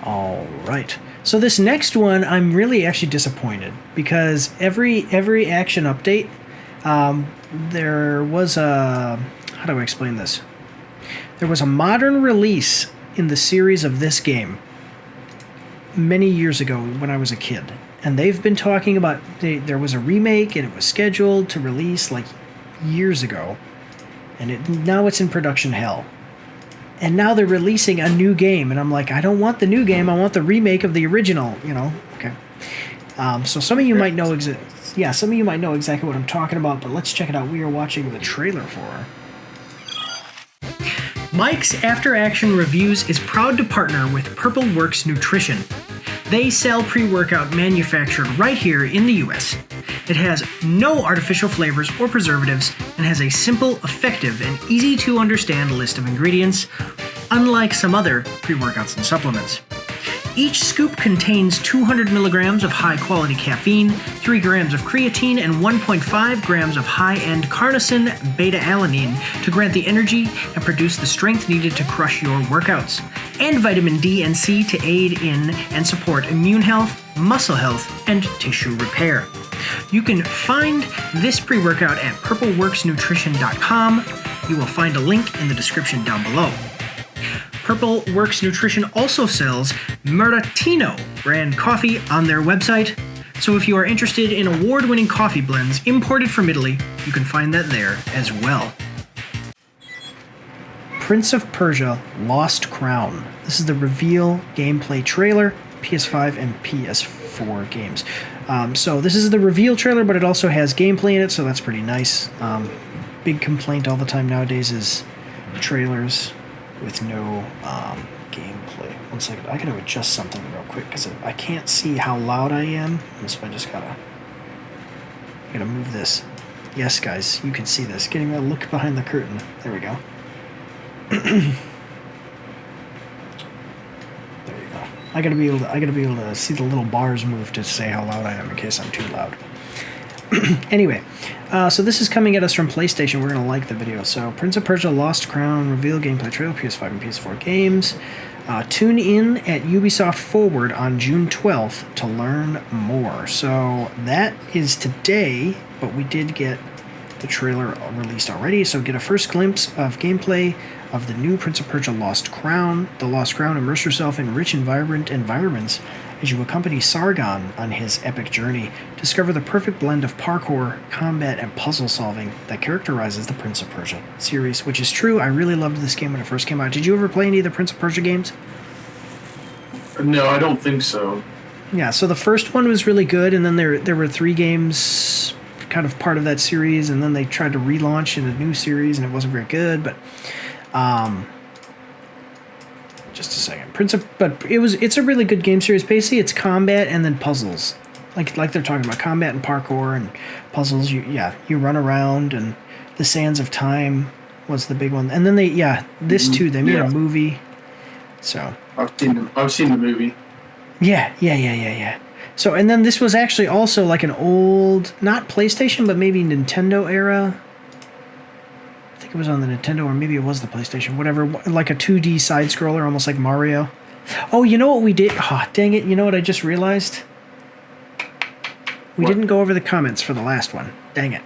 All right. So this next one, I'm really actually disappointed because every action update, there was a, how do I explain this? There was a modern release in the series of this game many years ago when I was a kid. And they've been talking about, there was a remake and it was scheduled to release like years ago. And now it's in production hell. And now they're releasing a new game, and I'm like, I don't want the new game. I want the remake of the original. You know, okay. So some of you might know some of you might know exactly what I'm talking about. But let's check it out. We are watching the trailer for Mike's After Action Reviews is proud to partner with Purple Works Nutrition. They sell pre-workout manufactured right here in the US. It has no artificial flavors or preservatives and has a simple, effective, and easy to understand list of ingredients, unlike some other pre-workouts and supplements. Each scoop contains 200 milligrams of high-quality caffeine, 3 grams of creatine, and 1.5 grams of high-end carnosine beta-alanine to grant the energy and produce the strength needed to crush your workouts, and vitamin D and C to aid in and support immune health, muscle health, and tissue repair. You can find this pre-workout at purpleworksnutrition.com. You will find a link in the description down below. Purple Works Nutrition also sells Maratino brand coffee on their website. So if you are interested in award-winning coffee blends imported from Italy, you can find that there as well. Prince of Persia Lost Crown. This is the reveal gameplay trailer, PS5 and PS4 games. So this is the reveal trailer, but it also has gameplay in it, so that's pretty nice. Big complaint all the time nowadays is trailers with no gameplay. 1 second, I gotta adjust something real quick because I can't see how loud I am. So I just gotta move this. Yes, guys, you can see this. Getting a look behind the curtain. There we go. I gotta be able to see the little bars move to say how loud I am in case I'm too loud. Anyway, so this is coming at us from PlayStation. We're gonna like the video. So Prince of Persia Lost Crown reveal gameplay trailer, PS5 and PS4 games. Tune in at Ubisoft Forward on June 12th to learn more. So that is today, but we did get the trailer released already. So get a first glimpse of gameplay of the new Prince of Persia Lost Crown. The Lost Crown, immerse yourself in rich and vibrant environments as you accompany Sargon on his epic journey. Discover the perfect blend of parkour, combat, and puzzle solving that characterizes the Prince of Persia series, which is true. I really loved this game when it first came out. Did you ever play any of the Prince of Persia games? No, I don't think so. Yeah, so the first one was really good, and then there were 3 games kind of part of that series, and then they tried to relaunch in a new series, and it wasn't very good, but just a second. But it's a really good game series. Basically, it's combat and then puzzles. Like they're talking about combat and parkour and puzzles. You run around, and the Sands of Time was the big one. And then they made a movie. So I've seen the movie. Yeah. So, and then this was actually also like an old, not PlayStation, but maybe Nintendo era. I think it was on the Nintendo, or maybe it was the PlayStation, whatever, like a 2D side-scroller, almost like Mario. Oh, you know what we did? Oh, dang it. You know what I just realized? We didn't go over the comments for the last one. Dang it.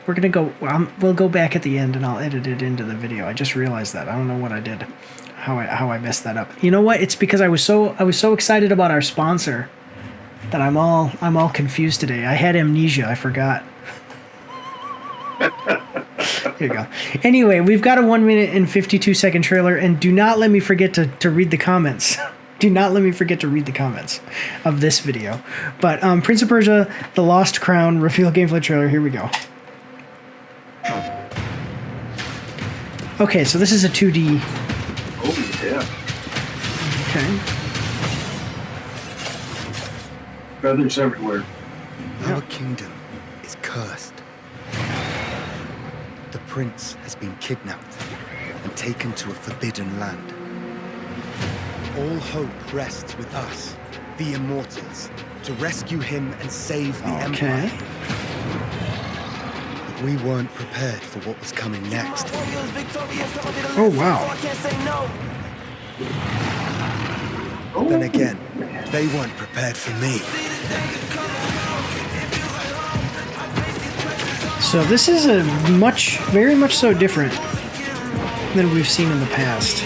We're going to go, we'll go back at the end and I'll edit it into the video. I just realized that. I don't know what I did, how I messed that up. You know what? It's because I was so excited about our sponsor that I'm all confused today. I had amnesia. I forgot. Here you go. Anyway, we've got a 1 minute and 52-second trailer, and do not let me forget to read the comments. Do not let me forget to read the comments of this video. But Prince of Persia, The Lost Crown, reveal gameplay trailer. Here we go. Okay, so this is a 2D. Oh, yeah. Okay. Feathers everywhere. Our kingdom is cursed. The prince has been kidnapped and taken to a forbidden land. All hope rests with us, the immortals, to rescue him and save the Empire. But we weren't prepared for what was coming next. Oh, wow. Then again, they weren't prepared for me. So this is a very much so different than we've seen in the past.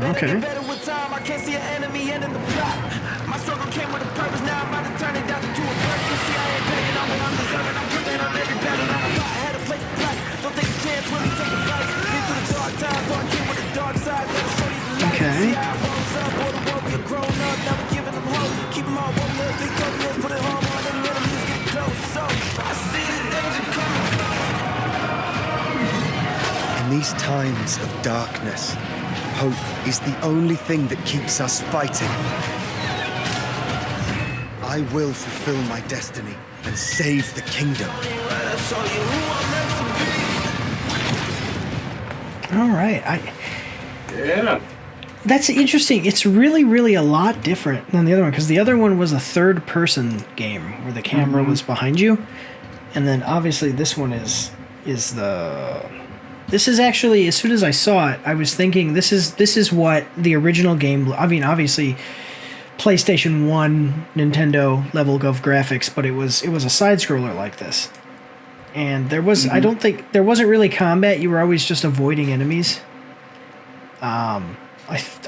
Okay. Okay. In these times of darkness, hope is the only thing that keeps us fighting. I will fulfill my destiny and save the kingdom. All right. Yeah. That's interesting. It's really, really a lot different than the other one, because the other one was a third-person game where the camera was behind you, and then obviously this one is the. This is actually, as soon as I saw it, I was thinking this is what the original game. I mean, obviously, PlayStation 1, Nintendo level of graphics, but it was a side scroller like this, and there was I don't think there wasn't really combat. You were always just avoiding enemies.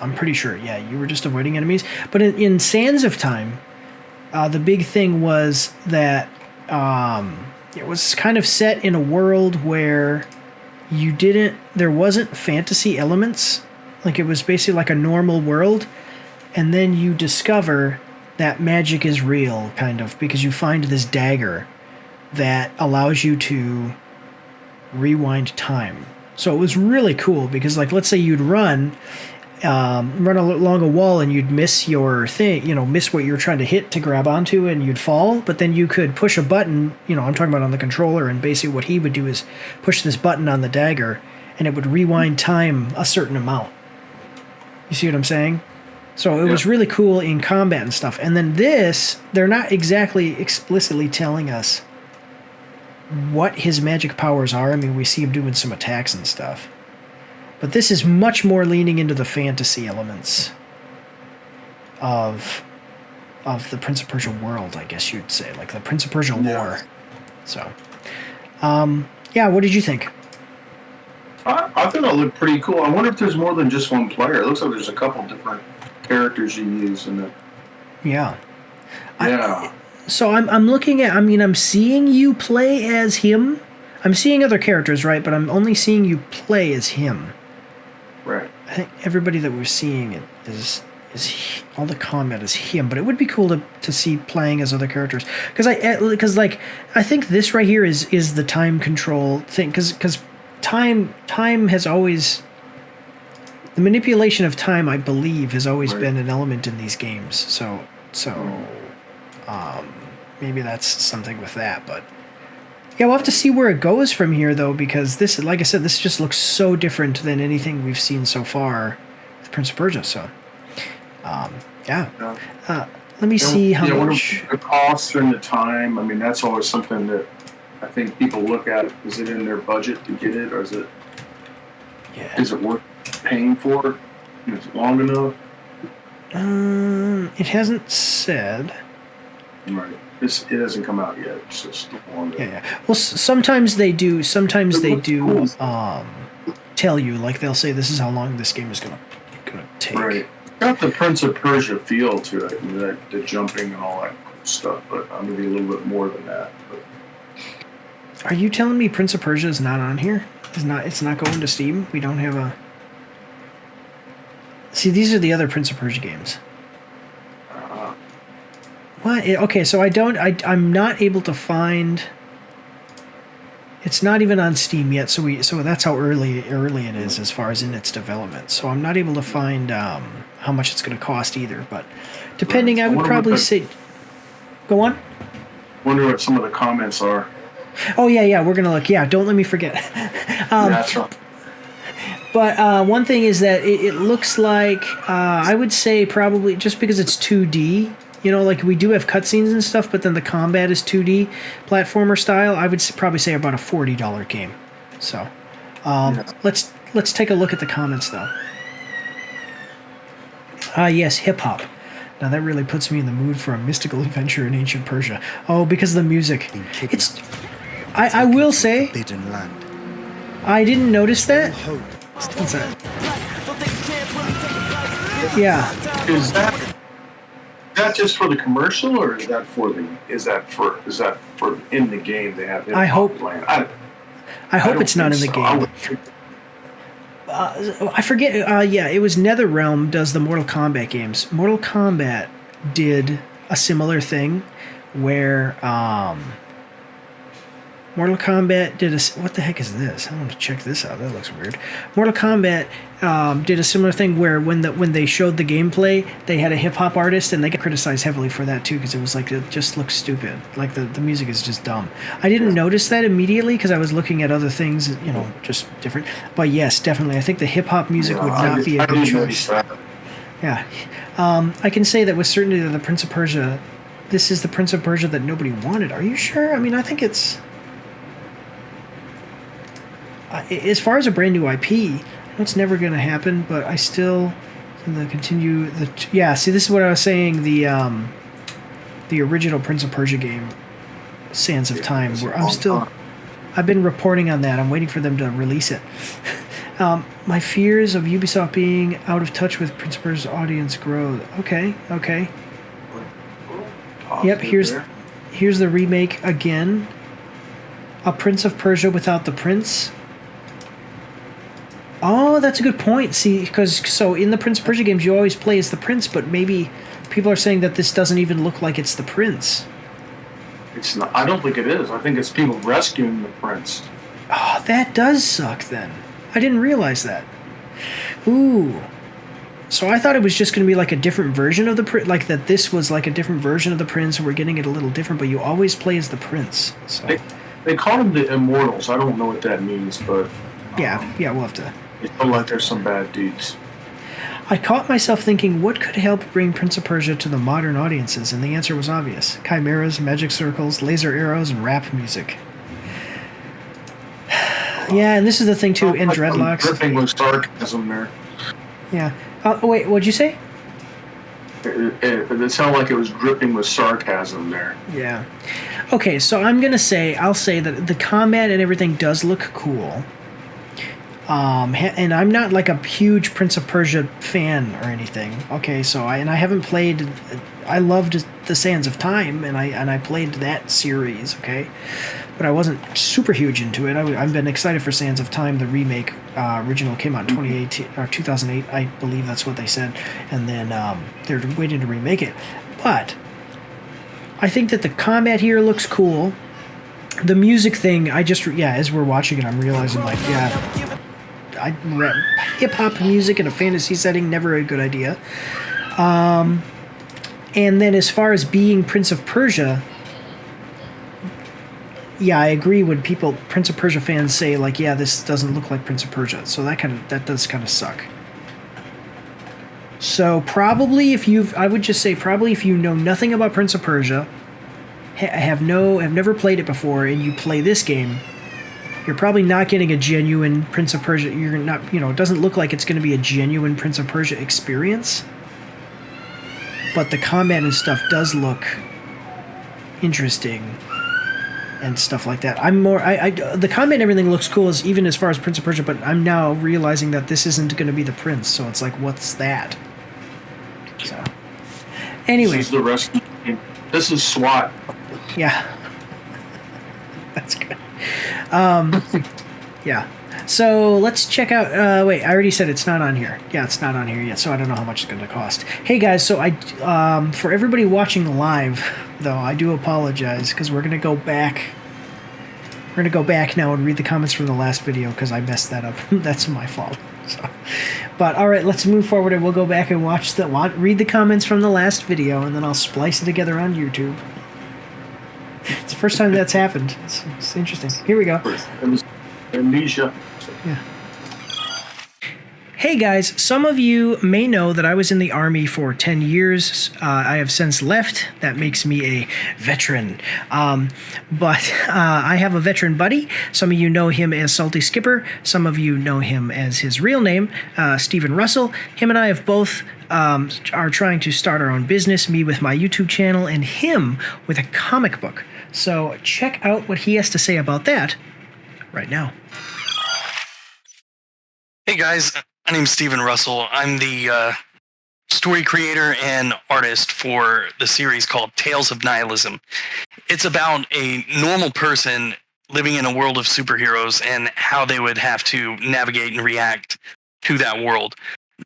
I'm pretty sure, yeah, you were just avoiding enemies. But in Sands of Time, the big thing was that it was kind of set in a world where there wasn't fantasy elements. Like, it was basically like a normal world. And then you discover that magic is real, kind of, because you find this dagger that allows you to rewind time. So it was really cool because, like, let's say you'd run along a wall and you'd miss your thing, miss what you're trying to hit to grab onto, and you'd fall, but then you could push a button, I'm talking about on the controller, and basically what he would do is push this button on the dagger and it would rewind time a certain amount. You see what I'm saying? So it was really cool in combat and stuff. And then this, they're not exactly explicitly telling us what his magic powers are. I mean, we see him doing some attacks and stuff. But this is much more leaning into the fantasy elements of the Prince of Persia world, I guess you'd say, like the Prince of Persia lore. So, what did you think? I thought it looked pretty cool. I wonder if there's more than just one player. It looks like there's a couple different characters you use in it. Yeah. Yeah. So I'm looking at, I'm seeing you play as him. I'm seeing other characters, right? But I'm only seeing you play as him. Right. I think everybody that we're seeing it is all the combat is him, but it would be cool to see playing as other characters, because I think this right here is the time control thing, because time has always, the manipulation of time, I believe, has always been an element in these games. So maybe that's something with that, but yeah, we'll have to see where it goes from here, though, because this, like I said, this just looks so different than anything we've seen so far with Prince of Persia. So, let me see how much the cost and the time. I mean, that's always something that I think people look at. Is it in their budget to get it, or is it worth paying for? Is it long enough? It hasn't said. Right. It hasn't come out yet. It's just longer. Yeah. Well, sometimes they do. Sometimes they do tell you, like they'll say, this is how long this game is gonna take. Right. Got the Prince of Persia feel to it, and the jumping and all that cool stuff. But I'm gonna be a little bit more than that. But. Are you telling me Prince of Persia is not on here? It's not going to Steam? We don't have a. See, these are the other Prince of Persia games. What? Okay, so I'm not able to find. It's not even on Steam yet, so that's how early it is as far as in its development. So I'm not able to find how much it's going to cost either. But depending, I would probably say. Go on. Wonder what some of the comments are. Oh yeah, we're gonna look. Yeah, don't let me forget. That's right. But one thing is that it looks like I would say probably just because it's 2D. You know, like we do have cutscenes and stuff, but then the combat is 2D platformer style. I would probably say about a $40 game. So, let's take a look at the comments though. Yes, hip hop. Now that really puts me in the mood for a mystical adventure in ancient Persia. Oh, because of the music. It's. I will say. I didn't notice that. What's that? Yeah. Is that just for the commercial, or is that for in the game they have? I hope. I hope it's not in the game. I forget. Yeah, it was NetherRealm does the Mortal Kombat games. Mortal Kombat did a similar thing where Mortal Kombat did a... What the heck is this? I want to check this out. That looks weird. Mortal Kombat did a similar thing where when they showed the gameplay, they had a hip-hop artist, and they got criticized heavily for that, too, because it was like, it just looks stupid. Like, the music is just dumb. I didn't notice that immediately, because I was looking at other things, you know, just different. But yes, definitely. I think the hip-hop music would not be a good choice. Yeah. I can say that with certainty that the Prince of Persia... This is the Prince of Persia that nobody wanted. Are you sure? I mean, I think it's... as far as a brand new IP, I know it's never going to happen, but I still continue the... Yeah, see, this is what I was saying, the original Prince of Persia game, Sands of Time, where I've been reporting on that. I'm waiting for them to release it. My fears of Ubisoft being out of touch with Prince of Persia's audience grow. Okay. Yep, here's the remake again. A Prince of Persia without the prince. Oh, that's a good point. See, because in the Prince of Persia games, you always play as the prince, but maybe people are saying that this doesn't even look like it's the prince. It's not. I don't think it is. I think it's people rescuing the prince. Oh, that does suck then. I didn't realize that. Ooh. So I thought it was just going to be like a different version of the prince, like that this was like a different version of the prince, and we're getting it a little different, but you always play as the prince. So they call them the Immortals. I don't know what that means, but... Yeah, we'll have to... It felt like there's some bad dudes. I caught myself thinking, what could help bring Prince of Persia to the modern audiences? And the answer was obvious. Chimeras, magic circles, laser arrows, and rap music. Yeah, and this is the thing, too, in Dreadlocks... Dripping with sarcasm there. Yeah. Wait, what'd you say? It sounded like it was dripping with sarcasm there. Yeah. Okay, so I'll say that the combat and everything does look cool. And I'm not like a huge Prince of Persia fan or anything. Okay, so I haven't played. I loved the Sands of Time, and I played that series. Okay, but I wasn't super huge into it. I've been excited for Sands of Time. The remake original came out in 2018 or 2008, I believe that's what they said, and then they're waiting to remake it. But I think that the combat here looks cool. The music thing, as we're watching it, I'm realizing hip-hop music in a fantasy setting, never a good idea. And then as far as being Prince of Persia, yeah, I agree when Prince of Persia fans say, like, yeah, this doesn't look like Prince of Persia. So that does kind of suck. So probably if you know nothing about Prince of Persia, have never played it before, and you play this game, you're probably not getting a genuine Prince of Persia. You're not, it doesn't look like it's going to be a genuine Prince of Persia experience. But the combat and stuff does look interesting and stuff like that. The combat and everything looks cool, even as far as Prince of Persia, but I'm now realizing that this isn't going to be the prince. So it's like, what's that? So, anyway. This is the rescue team. This is SWAT. Yeah. That's good. Yeah. So let's check out. Wait, I already said it's not on here. Yeah, it's not on here yet, so I don't know how much it's going to cost. Hey guys, so for everybody watching live, though, I do apologize because we're going to go back. We're going to go back now and read the comments from the last video because I messed that up. That's my fault. So, but all right, let's move forward and we'll go back and read the comments from the last video, and then I'll splice it together on YouTube. It's the first time that's happened. It's interesting. Here we go. Amnesia. Yeah. Hey guys, some of you may know that I was in the Army for 10 years. I have since left. That makes me a veteran. But I have a veteran buddy. Some of you know him as Salty Skipper. Some of you know him as his real name, Stephen Russell. Him and I have both are trying to start our own business, me with my YouTube channel and him with a comic book. So check out what he has to say about that right now. Hey guys, my name's Stephen Russell. I'm the story creator and artist for the series called Tales of Nihilism. It's about a normal person living in a world of superheroes and how they would have to navigate and react to that world.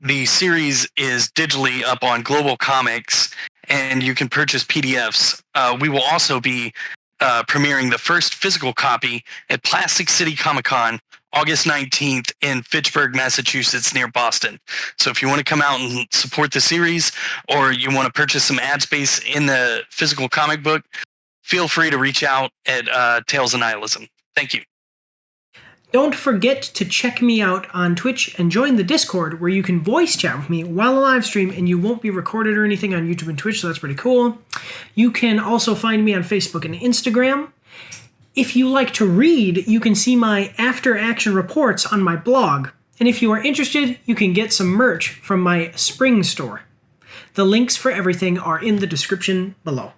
The series is digitally up on Global Comics, and you can purchase PDFs. We will also be premiering the first physical copy at Plastic City Comic-Con August 19th in Fitchburg, Massachusetts, near Boston. So if you want to come out and support the series, or you want to purchase some ad space in the physical comic book, feel free to reach out at Tales of Nihilism. Thank you. Don't forget to check me out on Twitch and join the Discord where you can voice chat with me while I live stream, and you won't be recorded or anything on YouTube and Twitch, so that's pretty cool. You can also find me on Facebook and Instagram. If you like to read, you can see my after-action reports on my blog. And if you are interested, you can get some merch from my spring store. The links for everything are in the description below.